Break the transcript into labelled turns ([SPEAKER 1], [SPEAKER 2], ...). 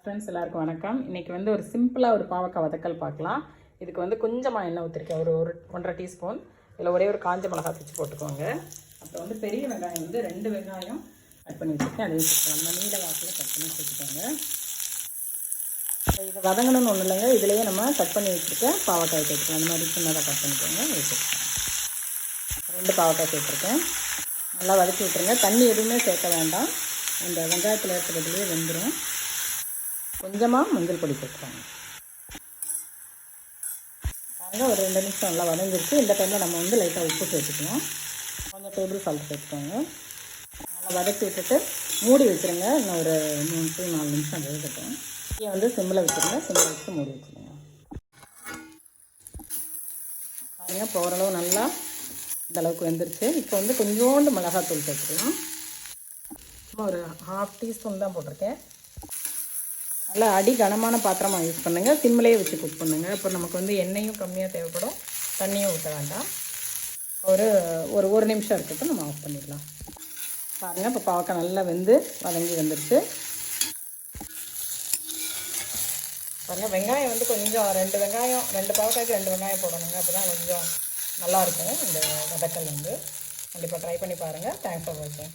[SPEAKER 1] Friends எல்லாருக்கும் வணக்கம். இன்றைக்கி வந்து ஒரு சிம்பிளாக ஒரு பாவக்காய் வதக்கல் பார்க்கலாம். இதுக்கு வந்து கொஞ்சமாக எண்ணெய் ஊற்றிருக்கேன், ஒரு 1.5 டீஸ்பூன். இதில் ஒரே ஒரு காஞ்ச மிளகாய் தூக்கி போட்டுக்கோங்க. அப்புறம் வந்து பெரிய வெங்காயம் வந்து 2 வெங்காயம் கட் பண்ணி வச்சுருக்கேன், அதையும் சேர்த்துக்கலாம். நம்ம நீல வாக்கில் கட் பண்ணி சேர்த்துக்கோங்க. இதை வதங்கணும்னு ஒன்றும் இல்லைங்க, இதிலேயே நம்ம கட் பண்ணி வச்சுருக்கேன் பாவக்காய் சேர்த்துக்கலாம். அந்த மாதிரி சின்னதாக கட் பண்ணிக்கோங்க. வச்சுருக்கேன் 2 பாவக்காய் சேர்த்துருக்கேன். நல்லா வதக்கி விட்டுருங்க. தண்ணி எதுவுமே சேர்க்க வேண்டாம், அந்த வெங்காயத்தில் இருக்கிறதுலேயே வெந்துடும். கொஞ்சமாக மஞ்சள் பொடி சேர்த்துக்கோங்க. பாருங்கள், ஒரு 2 நிமிஷம் நல்லா வதங்கிருச்சு. இந்த டைமில் நம்ம வந்து லைட்டாக உப்பு சேர்த்துக்கணும். கொஞ்சம் டேபிள் சால்ட் சேர்த்துக்கோங்க. நல்லா வதக்கி விட்டுட்டு மூடி வச்சுருங்க. இன்னும் ஒரு 3 to 4 நிமிஷம் வேகட்டும். இதை வந்து சிம்மில் வச்சுருங்க. சிம்மில் வச்சு மூடி வச்சுருங்க. பாருங்கள், இப்போ ஓரளவு நல்லா இந்தளவுக்கு வெந்துருச்சு. இப்போ வந்து கொஞ்சோண்டு மிளகாத்தூள் சேர்த்துக்கலாம். சும்மா ஒரு 1/2 டீஸ்பூன் தான் போட்டிருக்கேன். நல்லா அடி கனமான பாத்திரமாக யூஸ் பண்ணுங்கள். சிம்மிலே வச்சு குக் பண்ணுங்கள். இப்போ நமக்கு வந்து எண்ணெயும் கம்மியாக தேவைப்படும், தண்ணியும் ஊற்ற வேண்டாம். ஒரு நிமிஷம் இருக்கட்டும், நம்ம ஆஃப் பண்ணிடலாம். பாருங்கள், இப்போ பாவக்காய் நல்லா வதங்கி வந்துடுச்சு. பாருங்கள், வெங்காயம் வந்து கொஞ்சம் 2 பாவக்காய்க்கு 2 வெங்காயம் போடணுங்க. அப்போ தான் கொஞ்சம் நல்லாயிருக்கும் இந்த வதக்கல் வந்து. கண்டிப்பாக ட்ரை பண்ணி பாருங்கள். தேங்க்ஸ் ஃபார் வாட்சிங்.